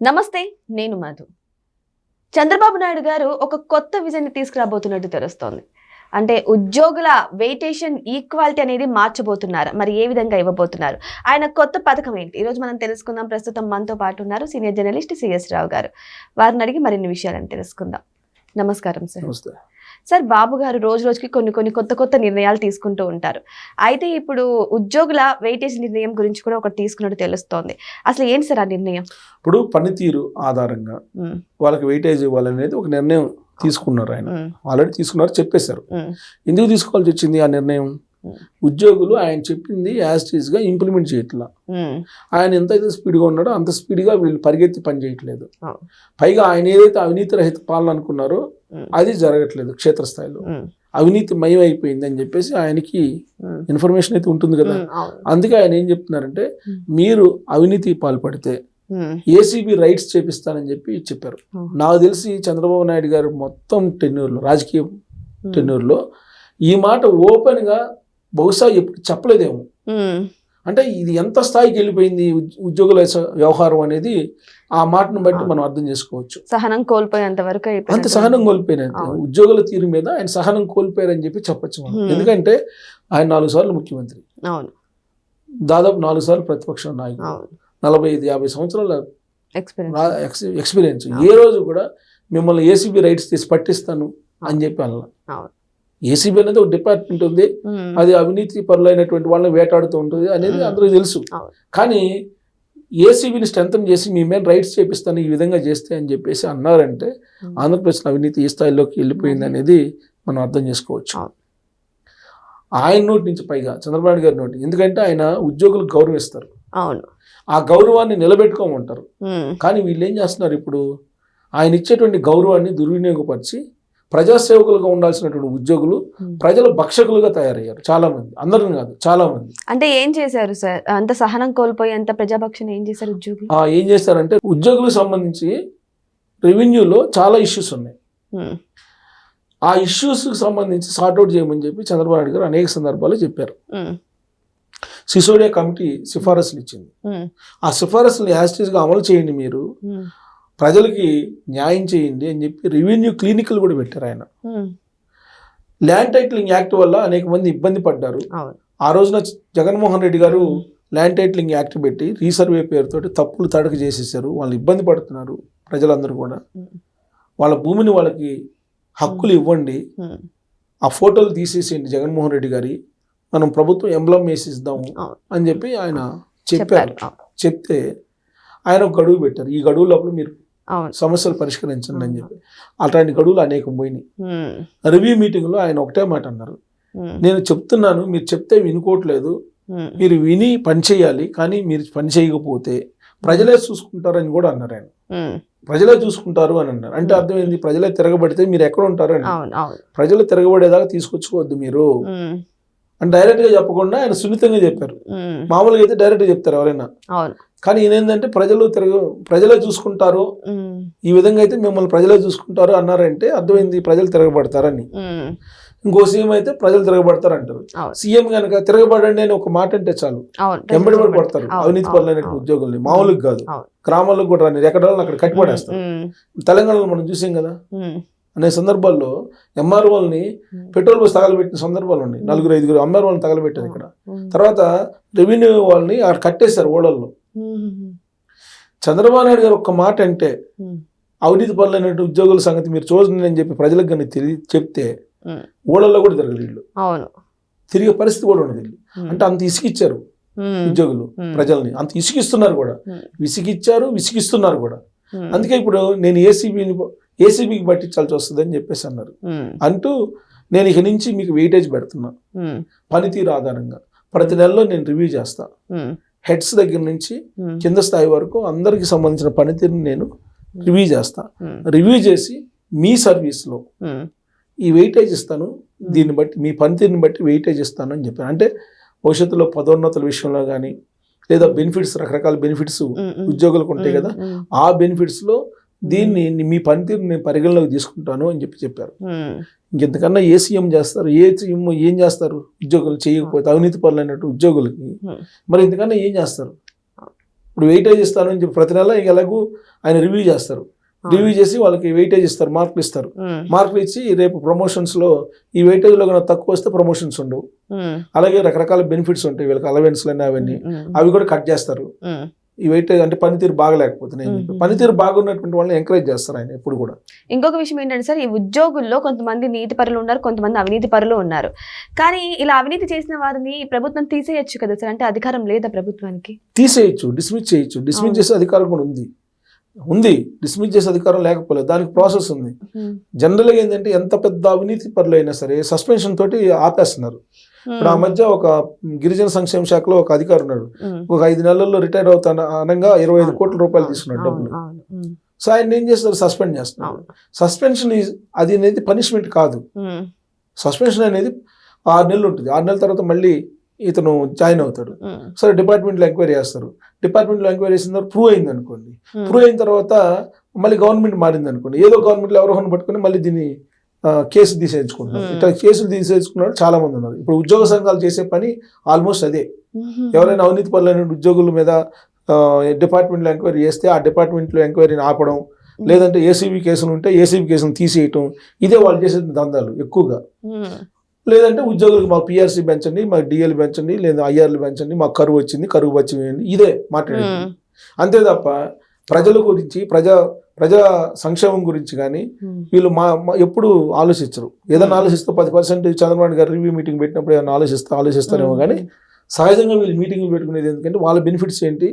నమస్తే, నేను మధు. చంద్రబాబు నాయుడు గారు ఒక కొత్త విజన్ తీసుకురాబోతున్నట్టు తెలుస్తోంది. అంటే ఉద్యోగుల వెయిటేషన్ ఈక్వాలిటీ అనేది మార్చబోతున్నారు. మరి ఏ విధంగా ఇవ్వబోతున్నారు, ఆయన కొత్త పథకం ఏంటి, ఈరోజు మనం తెలుసుకుందాం. ప్రస్తుతం మనతో పాటు ఉన్నారు సీనియర్ జర్నలిస్ట్ సిఎస్ రావు గారు. వారిని అడిగి మరిన్ని విషయాలను తెలుసుకుందాం. నమస్కారం సార్. సార్, బాబు గారు రోజు రోజుకి కొన్ని కొత్త నిర్ణయాలు తీసుకుంటూ ఉంటారు. అయితే ఇప్పుడు ఉద్యోగుల వెయిటేజ్ నిర్ణయం గురించి కూడా ఒకటి తీసుకున్నట్టు తెలుస్తోంది. అసలు ఏంటి సార్ ఆ నిర్ణయం? ఇప్పుడు పనితీరు ఆధారంగా వాళ్ళకి వెయిటేజ్ ఇవ్వాలనేది ఒక నిర్ణయం తీసుకున్నారు. ఆయన ఆల్రెడీ తీసుకున్నారు, చెప్పేశారు. ఎందుకు తీసుకోవాల్సి వచ్చింది ఆ నిర్ణయం? ఉద్యోగులు ఆయన చెప్పింది యాజ్ ఇట్ ఈజ్ గా ఇంప్లిమెంట్ చేయట్లా. ఆయన ఎంతైతే స్పీడ్గా ఉన్నాడో అంత స్పీడ్గా వీళ్ళు పరిగెత్తి పని చేయట్లేదు. పైగా ఆయన ఏదైతే అవినీతి రహిత పాలన అనుకున్నారో అది జరగట్లేదు. క్షేత్రస్థాయిలో అవినీతి మయం అయిపోయింది అని చెప్పేసి ఆయనకి ఇన్ఫర్మేషన్ అయితే ఉంటుంది కదా. అందుకే ఆయన ఏం చెప్తున్నారంటే, మీరు అవినీతి పాల్పడితే ఏసీబీ రైట్స్ చేపిస్తానని చెప్పారు. నాకు తెలిసి చంద్రబాబు నాయుడు గారు మొత్తం టెన్యూర్లో, రాజకీయ టెన్యూర్లో ఈ మాట ఓపెన్ గా బహుశా ఎప్పుడు చెప్పలేదేమో. అంటే ఇది ఎంత స్థాయికి వెళ్ళిపోయింది ఉద్యోగుల వ్యవహారం అనేది ఆ మాటను బట్టి మనం అర్థం చేసుకోవచ్చు. సహనం కోల్పోయేంత వరకు అంత సహనం కోల్పోయినంత ఉద్యోగుల తీరు మీద ఆయన సహనం కోల్పోయారని చెప్పి చెప్పచ్చు మనం. ఎందుకంటే ఆయన 4 సార్లు ముఖ్యమంత్రి, దాదాపు 4 సార్లు ప్రతిపక్ష నాయకుడు, 45-50 సంవత్సరాల ఎక్స్పీరియన్స్. ఏ రోజు కూడా మిమ్మల్ని ఏసీబీ రైట్స్ తీసి పట్టిస్తాను అని చెప్పి అలా. ఏసీబీ అనేది ఒక డిపార్ట్మెంట్ ఉంది, అది అవినీతి పరులైనటువంటి వాళ్ళని వేటాడుతూ ఉంటుంది అనేది అందరికీ తెలుసు. కానీ ఏసీబీని స్ట్రెంథన్ చేసి మీ మీద రైట్స్ చేపిస్తాను ఈ విధంగా చేస్తే అని చెప్పేసి అన్నారంటే ఆంధ్రప్రదేశ్ అవినీతి ఈ స్థాయిలోకి వెళ్ళిపోయింది అనేది మనం అర్థం చేసుకోవచ్చు. ఆయన నోటి నుంచి పైగా చంద్రబాబు గారి నోటి, ఎందుకంటే ఆయన ఉద్యోగులకు గౌరవిస్తారు, ఆ గౌరవాన్ని నిలబెట్టుకోమంటారు. కానీ వీళ్ళు ఏం చేస్తున్నారు, ఇప్పుడు ఆయన ఇచ్చేటువంటి గౌరవాన్ని దుర్వినియోగపరిచి ప్రజాసేవకులుగా ఉండాల్సినటువంటి ఉద్యోగులు ప్రజల భక్షకులుగా తయారయ్యారు. చాలా మంది, అందరూ కాదు, చాలా మంది. అంటే ఏం చేశారు సార్? అంత సహనం కోల్పోయి అంత ప్రజాభక్షణ ఏం చేశారు ఉద్యోగులు? ఏం చేశారంటే, ఉద్యోగులకు సంబంధించి రెవెన్యూలో చాలా ఇష్యూస్ ఉన్నాయి. ఆ ఇష్యూస్కి సంబంధించి సార్ట్అవుట్ చేయమని చెప్పి చంద్రబాబు నాయుడు గారు అనేక సందర్భాల్లో చెప్పారు. సిసోడియా కమిటీ సిఫారసులు ఇచ్చింది. ఆ సిఫారసులు యాజిటీస్గా అమలు చేయండి, మీరు ప్రజలకి న్యాయం చేయండి అని చెప్పి రెవెన్యూ క్లినిక్లు కూడా పెట్టారు ఆయన. ల్యాండ్ టైటిలింగ్ యాక్ట్ వల్ల అనేక మంది ఇబ్బంది పడ్డారు. ఆ రోజున జగన్మోహన్ రెడ్డి గారు ల్యాండ్ టైటిలింగ్ యాక్ట్ పెట్టి రీసర్వే పేరుతోటి తప్పులు తడక చేసేసారు. వాళ్ళు ఇబ్బంది పడుతున్నారు ప్రజలందరూ కూడా. వాళ్ళ భూమిని వాళ్ళకి హక్కులు ఇవ్వండి, ఆ ఫోటోలు తీసేసేయండి జగన్మోహన్ రెడ్డి గారి, మనం ప్రభుత్వం ఎంబ్లం వేసిద్దాము అని చెప్పి ఆయన చెప్పారు. చెప్తే ఆయన ఒక గడువు పెట్టారు, ఈ గడువు లోపల మీరు సమస్యలు పరిష్కరించండి అని చెప్పి. అలాంటి గడువులు అనేకం పోయినాయి. రివ్యూ మీటింగ్లో ఆయన ఒకటే మాట అన్నారు, నేను చెప్తున్నాను, మీరు చెప్తే వినుకోవట్లేదు, మీరు విని పని చేయాలి, కానీ మీరు పని చేయకపోతే ప్రజలే చూసుకుంటారని కూడా అన్నారు ఆయన. ప్రజలే చూసుకుంటారు అని అన్నారు. అంటే అర్థమైంది, ప్రజలే తిరగబడితే మీరు ఎక్కడ ఉంటారు అని. ప్రజలు తిరగబడేదాకా తీసుకొచ్చుకోవద్దు మీరు అని డైరెక్ట్ గా చెప్పకుండా ఆయన సున్నితంగా చెప్పారు. మామూలుగా అయితే డైరెక్ట్ గా చెప్తారు ఎవరైనా, కానీ ఏంటంటే ప్రజలే చూసుకుంటారు, ఈ విధంగా అయితే మిమ్మల్ని ప్రజలే చూసుకుంటారు అన్నారంటే అర్థమైంది ప్రజలు తిరగబడతారని. ఇంకో సీఎం అయితే ప్రజలు తిరగబడతారు అంటారు. సీఎం కనుక తిరగబడండి అని ఒక మాట అంటే చాలు వెంబడి పడతారు అవినీతి పరులైన ఉద్యోగుల్ని. మామూలుగా కాదు, గ్రామాలకు కూడా రాని ఎక్కడ అక్కడ కట్టిపడేస్తారు. తెలంగాణలో మనం చూసాం కదా, అనే సందర్భాల్లో ఎంఆర్ఓల్ని పెట్రోల్ బస్ తగలబెట్టిన సందర్భాలు ఉన్నాయి. 4-5 ఎంఆర్ఓల్ని తగలబెట్టారు ఇక్కడ. తర్వాత రెవెన్యూ వాళ్ళని అక్కడ కట్టేశారు ఓడల్లో. చంద్రబాబు నాయుడు గారు ఒక్క మాట అంటే అవినీతి పనులైనట్టు ఉద్యోగుల సంగతి మీరు చూడండి అని చెప్పి ప్రజలకు కానీ చెప్తే ఓడల్లో కూడా తిరగలేదు, తిరిగే పరిస్థితి కూడా ఉండదు. అంటే అంత ఇసుకిచ్చారు ఉద్యోగులు ప్రజల్ని, అంత ఇసుకిస్తున్నారు కూడా, విసిగిస్తున్నారు కూడా. అందుకే ఇప్పుడు నేను ఏసీబీకి పట్టించాల్సి వస్తుంది అని చెప్పేసి అన్నారు. అంటూ నేను ఇక నుంచి మీకు వెయిటేజ్ పెడుతున్నా, పనితీరు ఆధారంగా ప్రతి నెలలో నేను రివ్యూ చేస్తా, హెడ్స్ దగ్గర నుంచి కింద స్థాయి వరకు అందరికి సంబంధించిన పనితీరుని నేను రివ్యూ చేస్తా. రివ్యూ చేసి మీ సర్వీస్లో ఈ వెయిటేజ్ ఇస్తాను, దీన్ని బట్టి మీ పనితీరుని బట్టి వెయిటేజ్ ఇస్తాను అని చెప్పాను. అంటే భవిష్యత్తులో పదోన్నతుల విషయంలో కానీ, లేదా బెనిఫిట్స్, రకరకాల బెనిఫిట్స్ ఉద్యోగులకు ఉంటాయి కదా, ఆ బెనిఫిట్స్లో దీన్ని మీ పనితీరు నేను పరిగణలోకి తీసుకుంటాను అని చెప్పారు. ఇంకెంతకన్నా ఏ సీఎం చేస్తారు, ఏ సీఎం ఏం చేస్తారు ఉద్యోగులు చేయకపోతే, అవినీతి పరులైనట్టు ఉద్యోగులకి మరి ఇంతకన్నా ఏం చేస్తారు? ఇప్పుడు వెయిటేజ్ ఇస్తానని చెప్పి ప్రతి నెల ఎలాగూ ఆయన రివ్యూ చేస్తారు. రివ్యూ చేసి వాళ్ళకి వెయిటేజ్ ఇస్తారు, మార్కులు ఇస్తారు. మార్కులు ఇచ్చి రేపు ప్రమోషన్స్లో ఈ వెయిటేజ్లో కన్నా తక్కువ వస్తే ప్రమోషన్స్ ఉండవు. అలాగే రకరకాల బెనిఫిట్స్ ఉంటాయి వీళ్ళకి, అలవెన్స్లు అవన్నీ అవి కూడా కట్ చేస్తారు. ఈ వెయిటేజ్ అంటే పనితీరు బాగలేకపోతే పనితీరు బాగున్నటువంటి వాళ్ళని ఎంకరేజ్ చేస్తారు ఆయన ఎప్పుడు కూడా. ఇంకొక విషయం ఏంటంటే సార్, ఈ ఉద్యోగుల్లో కొంతమంది నీతి పరులు ఉన్నారు, కొంతమంది అవినీతి పరులు ఉన్నారు. కానీ ఇలా అవినీతి చేసిన వారిని ప్రభుత్వం తీసేయచ్చు కదా సార్, అంటే అధికారం లేదా ప్రభుత్వానికి? తీసేయచ్చు, డిస్మిస్ చేయొచ్చు. డిస్మిస్ చేసే అధికారం కూడా ఉంది. డిస్మిస్ చేసే అధికారం లేకపోలేదు, దానికి ప్రాసెస్ ఉంది. జనరల్గా ఏంటంటే ఎంత పెద్ద అవినీతి పరులు అయినా సరే సస్పెన్షన్ తోటి ఆపేస్తున్నారు. ఇప్పుడు ఆ మధ్య ఒక గిరిజన సంక్షేమ శాఖలో ఒక అధికారి ఉన్నాడు, ఒక 5 నెలల్లో రిటైర్ అవుతాను అనగా 25 కోట్ల రూపాయలు తీసుకున్నాడు డబ్బులు. సో ఆయన ఏం చేస్తారు, సస్పెండ్ చేస్తున్నారు. సస్పెన్షన్ అది అనేది పనిష్మెంట్ కాదు. సస్పెన్షన్ అనేది 6 నెలలు ఉంటుంది. 6 నెలల తర్వాత మళ్ళీ ఇతను జాయిన్ అవుతాడు. సరే డిపార్ట్మెంట్లో ఎంక్వైరీ చేస్తారు. డిపార్ట్మెంట్లో ఎంక్వైరీ చేసిన తర్వాత ప్రూవ్ అయింది అనుకోండి. ప్రూవ్ అయిన తర్వాత మళ్ళీ గవర్నమెంట్ మారింది అనుకోండి, ఏదో గవర్నమెంట్లో ఎవరో పట్టుకుని మళ్ళీ దీన్ని కేసు తీసేసుకుంటున్నారు. ఇట్లా కేసులు తీసేసుకున్నారు చాలా మంది ఉన్నారు. ఇప్పుడు ఉద్యోగ సంఘాలు చేసే పని ఆల్మోస్ట్ అదే. ఎవరైనా అవినీతి పరులైన ఉద్యోగుల మీద డిపార్ట్మెంట్లో ఎంక్వైరీ చేస్తే ఆ డిపార్ట్మెంట్లో ఎంక్వైరీని ఆపడం, లేదంటే ఏసీబీ కేసులు ఉంటే ఏసీబీ కేసులు తీసేయటం, ఇదే వాళ్ళు చేసే దందాలు ఎక్కువగా. లేదంటే ఉద్యోగులకు మాకు పిఆర్సీ పెంచండి, మాకు డిఎల్ పెంచండి, లేదా ఐఆర్లు పెంచండి, మాకు కరువు వచ్చింది, కరువు బచ్చి వేయండి, ఇదే మాట్లాడేది. అంతే తప్ప ప్రజల గురించి ప్రజా సంక్షేమం గురించి కానీ వీళ్ళు ఎప్పుడు ఆలోచించరు. ఏదైనా ఆలోచిస్తే 10% చంద్రబాబు గారు రివ్యూ మీటింగ్ పెట్టినప్పుడు ఏదైనా ఆలోచిస్తారేమో కానీ సహజంగా వీళ్ళు మీటింగ్లు పెట్టుకునేది ఎందుకంటే వాళ్ళ బెనిఫిట్స్ ఏంటి,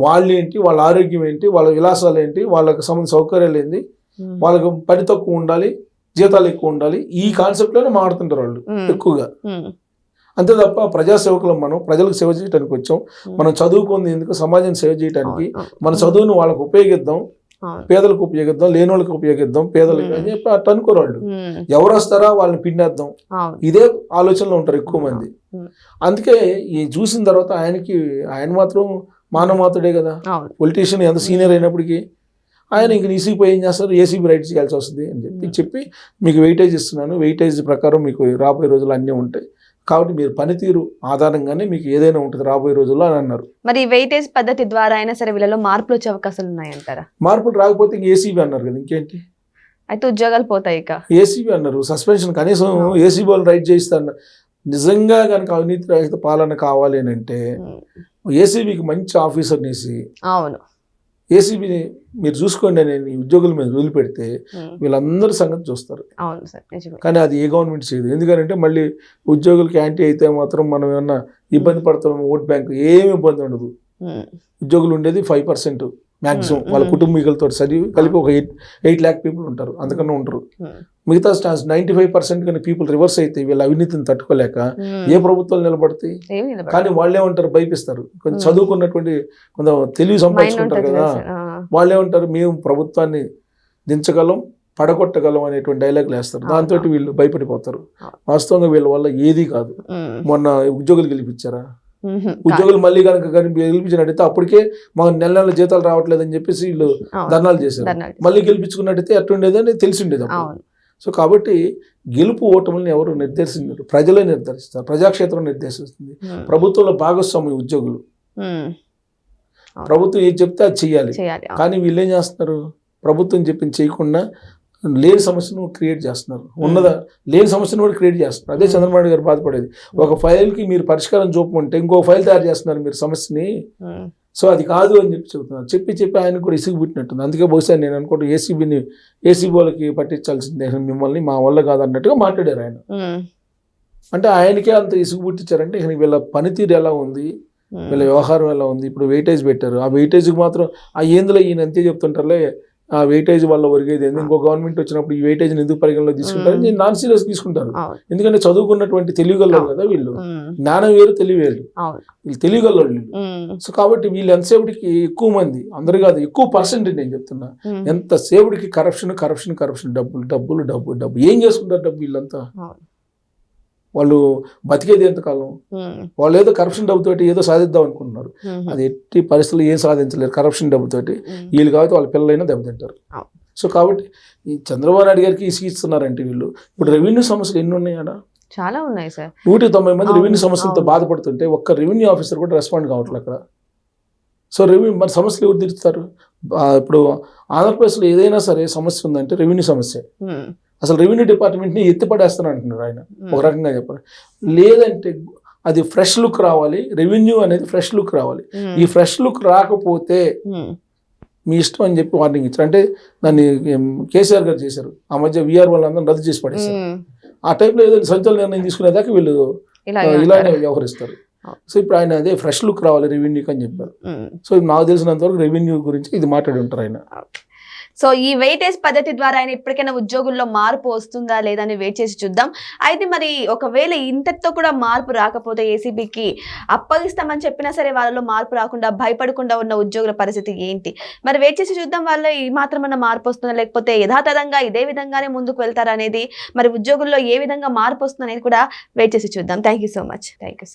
వాళ్ళు ఏంటి, వాళ్ళ ఆరోగ్యం ఏంటి, వాళ్ళ విలాసాలు ఏంటి, వాళ్ళకి సంబంధించిన సౌకర్యాలు ఏంటి, వాళ్ళకి పని తక్కువ ఉండాలి, జీతాలు ఎక్కువ ఉండాలి, ఈ కాన్సెప్ట్ లోనే మాట్లాడుతుంటారు వాళ్ళు ఎక్కువగా. అంతే తప్ప ప్రజాసేవకులు మనం ప్రజలకు సేవ చేయడానికి వచ్చాం. మనం చదువుకుంది ఎందుకు, సమాజం సేవ చేయడానికి. మన చదువును వాళ్ళకు ఉపయోగిద్దాం, పేదలకు ఉపయోగిద్దాం, లేని వాళ్ళకి ఉపయోగిద్దాం, పేదలకు అని చెప్పి అట్లా అనుకోరు వాళ్ళు. ఎవరు వస్తారా వాళ్ళని పిండేద్దాం, ఇదే ఆలోచనలో ఉంటారు ఎక్కువ మంది. అందుకే ఈ చూసిన తర్వాత ఆయన మాత్రం మానవమాతుడే కదా, పొలిటీషియన్ ఎంత సీనియర్ అయినప్పటికీ ఆయన ఇంక ఈసీపీ ఏం చేస్తారు, ఏసీబీ రైట్ చేయాల్సి వస్తుంది అని చెప్పి మీకు వెయిటేజ్ ఇస్తున్నాను, వెయిటేజ్ ప్రకారం మీకు రాబోయే రోజులు అన్నీ ఉంటాయి, కాబట్టి మీరు పనితీరు ఆధారంగానే మీకు ఏదైనా ఉంటుంది రాబోయే రోజుల్లో అని అన్నారు. మరి వెయిటేజ్ పద్ధతి ద్వారా అయినా సరే వీళ్ళలో మార్పులు వచ్చే అవకాశాలు ఉన్నాయంటారా? మార్పులు రాకపోతే ఇంక ఏసీబీ అన్నారు కదా, ఇంకేంటి అయితే ఉద్యోగాలు పోతాయి. ఇక ఏసీబీ అన్నారు, సస్పెన్షన్ కనీసం ఏసీబీ వాళ్ళు రైట్ చేయిస్తారు. నిజంగా కనుక అవినీతి రహిత పాలన కావాలి అని అంటే ఏసీబీకి మంచి ఆఫీసర్ని వేసి, అవును ఏసీబీని మీరు చూసుకోండి అని ఉద్యోగుల మీద వదిలిపెడితే వీళ్ళందరూ సంగతి చూస్తారు. కానీ అది ఏ గవర్నమెంట్ చేయదు. ఎందుకంటే మళ్ళీ ఉద్యోగులకి యాంటీ అయితే మాత్రం మనం ఏమన్నా ఇబ్బంది పడతాం, ఓట్ బ్యాంక్ ఏమి ఇబ్బంది ఉండదు. ఉద్యోగులు ఉండేది 5% మ్యాక్సిమం, వాళ్ళ కుటుంబీకులతో కలిపి ఒక 8 lakh పీపుల్ ఉంటారు, అందుకన్నా ఉంటారు. మిగతా 95% కానీ పీపుల్ రివర్స్ అయితే వీళ్ళ అవినీతిని తట్టుకోలేక ఏ ప్రభుత్వాలు నిలబడతాయి. కానీ వాళ్ళే ఉంటారు, భయపిస్తారు. కొంచెం చదువుకున్నటువంటి కొంత తెలివి సంపాదించుకుంటారు కదా, వాళ్ళే ఉంటారు మేము ప్రభుత్వాన్ని దించగలం, పడగొట్టగలం అనేటువంటి డైలాగులు వేస్తారు. దాంతో వీళ్ళు భయపడిపోతారు. వాస్తవంగా వీళ్ళ వల్ల ఏది కాదు. మొన్న ఉద్యోగులు గెలిపించారా, ఉద్యోగులు మళ్ళీ కనుక గెలిపించినట్టయితే అప్పటికే మాకు నెల జీతాలు రావట్లేదని చెప్పేసి వీళ్ళు ధర్నాలు చేశారు. మళ్ళీ గెలిపించుకున్నట్టయితే ఎట్లుండేదని తెలిసి ఉండేది. సో కాబట్టి గెలుపు ఓటములను ఎవరు నిర్దేశించారు, ప్రజలే నిర్దేశిస్తారు, ప్రజాక్షేత్రం నిర్దేశిస్తుంది. ప్రభుత్వంలో భాగస్వామి ఉద్యోగులు, ప్రభుత్వం ఏది చెప్తే అది చెయ్యాలి. కానీ వీళ్ళు ఏం చేస్తున్నారు, ప్రభుత్వం చెప్పింది చేయకుండా లేని సమస్యను క్రియేట్ చేస్తున్నారు, లేని సమస్యను కూడా క్రియేట్ చేస్తున్నారు. అదే చంద్రబాబు గారు బాధపడేది. ఒక ఫైల్కి మీరు పరిష్కారం చూపమంటే ఇంకో ఫైల్ తయారు చేస్తున్నారు మీరు సమస్యని. సో అది కాదు అని చెప్తున్నారు. చెప్పి ఆయనకు కూడా ఇసుగు పుట్టినట్టుంది. అందుకే బహుశా నేను అనుకుంటూ ఏసీబీ వాళ్ళకి పట్టించాల్సిందే మిమ్మల్ని, మా వల్ల కాదు అన్నట్టుగా మాట్లాడారు ఆయన. అంటే ఆయనకే అంత ఇసుగు పుట్టించారంటే ఇక వీళ్ళ పనితీరు ఎలా ఉంది, వీళ్ళ వ్యవహారం ఎలా ఉంది. ఇప్పుడు వెయిటేజ్ పెట్టారు, ఆ వెయిటేజ్కి మాత్రం ఏందులో ఈయన అంతే చెప్తుంటారులే, ఆ వెయిటేజ్ వల్ల ఒరిగేది. ఇంకో గవర్నమెంట్ వచ్చినప్పుడు ఈ వెయిటేజ్ని ఎందుకు పరిగణలో తీసుకుంటారు, నేను నాన్ సీరియస్ తీసుకుంటారు. ఎందుకంటే చదువుకున్నటువంటి తెలివిగల్లో కదా వీళ్ళు, జ్ఞానం వేరు తెలివి వేరు, వీళ్ళు తెలివిగల్లో వీళ్ళు. సో కాబట్టి వీళ్ళు ఎంతసేపటికి ఎక్కువ మంది, అందరు కాదు ఎక్కువ పర్సెంటేజ్ నేను చెప్తున్నా, ఎంతసేపటికి కరప్షన్, డబ్బులు ఏం చేసుకుంటారు డబ్బు వీళ్ళంతా. వాళ్ళు బతికేది ఎంతకాలం, వాళ్ళు ఏదో కరప్షన్ డబ్బుతోటి ఏదో సాధిద్దాం అనుకుంటున్నారు. అది ఎట్టి పరిస్థితుల్లో ఏం సాధించలేరు కరప్షన్ డబ్బుతోటి. వీళ్ళు కాబట్టి వాళ్ళ పిల్లలైనా దెబ్బతింటారు. సో కాబట్టి ఈ చంద్రబాబు నాయుడు గారికి ఇసుకిస్తున్నారంటే వీళ్ళు. ఇప్పుడు రెవెన్యూ సమస్యలు ఎన్ని ఉన్నాయా? చాలా ఉన్నాయి సార్. 190 మంది రెవెన్యూ సమస్యలతో బాధపడుతుంటే ఒక్క రెవెన్యూ ఆఫీసర్ కూడా రెస్పాండ్ కావట్లేదు అక్కడ. సో రెవెన్యూ మరి సమస్యలు ఎవరు తీరుస్తారు? ఇప్పుడు ఆంధ్రప్రదేశ్లో ఏదైనా సరే సమస్య ఉందంటే రెవెన్యూ సమస్య. అసలు రెవెన్యూ డిపార్ట్మెంట్ని ఎత్తిపడేస్తాను అంటున్నారు ఆయన, ఒక రకంగా చెప్పాలి. లేదంటే అది ఫ్రెష్ లుక్ రావాలి, రెవెన్యూ అనేది ఫ్రెష్ లుక్ రావాలి. ఈ ఫ్రెష్ లుక్ రాకపోతే మీ ఇష్టం అని చెప్పి వార్నింగ్ ఇచ్చారు. అంటే దాన్ని కేసీఆర్ గారు చేశారు. ఆ మధ్య వీఆర్ వాళ్ళందరూ రద్దు చేసి పడేశారు. ఆ టైప్లో ఏదో సంచలన నిర్ణయం తీసుకునేదాకా వీళ్ళు ఇలానే వ్యవహరిస్తారు. సో ఇప్పుడు ఆయన అదే ఫ్రెష్ లుక్ రావాలి రెవెన్యూకి అని చెప్పారు. సో నాకు తెలిసినంత వరకు రెవెన్యూ గురించి ఇది మాట్లాడి ఉంటారు ఆయన. సో ఈ వెయిటేజ్ పద్ధతి ద్వారా ఆయన ఇప్పటికైనా ఉద్యోగుల్లో మార్పు వస్తుందా లేదా అని వెయిట్ చేసి చూద్దాం. అయితే మరి ఒకవేళ ఇంతటితో కూడా మార్పు రాకపోతే ఏసీబీకి అప్పగిస్తామని చెప్పినా సరే వాళ్ళలో మార్పు రాకుండా భయపడకుండా ఉన్న ఉద్యోగుల పరిస్థితి ఏంటి? మరి వెయిట్ చేసి చూద్దాం. వాళ్ళ ఈ మాత్రమన్నా మార్పు వస్తుందా, లేకపోతే యథాతథంగా ఇదే విధంగానే ముందుకు వెళ్తారా అనేది, మరి ఉద్యోగుల్లో ఏ విధంగా మార్పు వస్తుంది అనేది కూడా వెయిట్ చేసి చూద్దాం. Thank you so much. Thank you.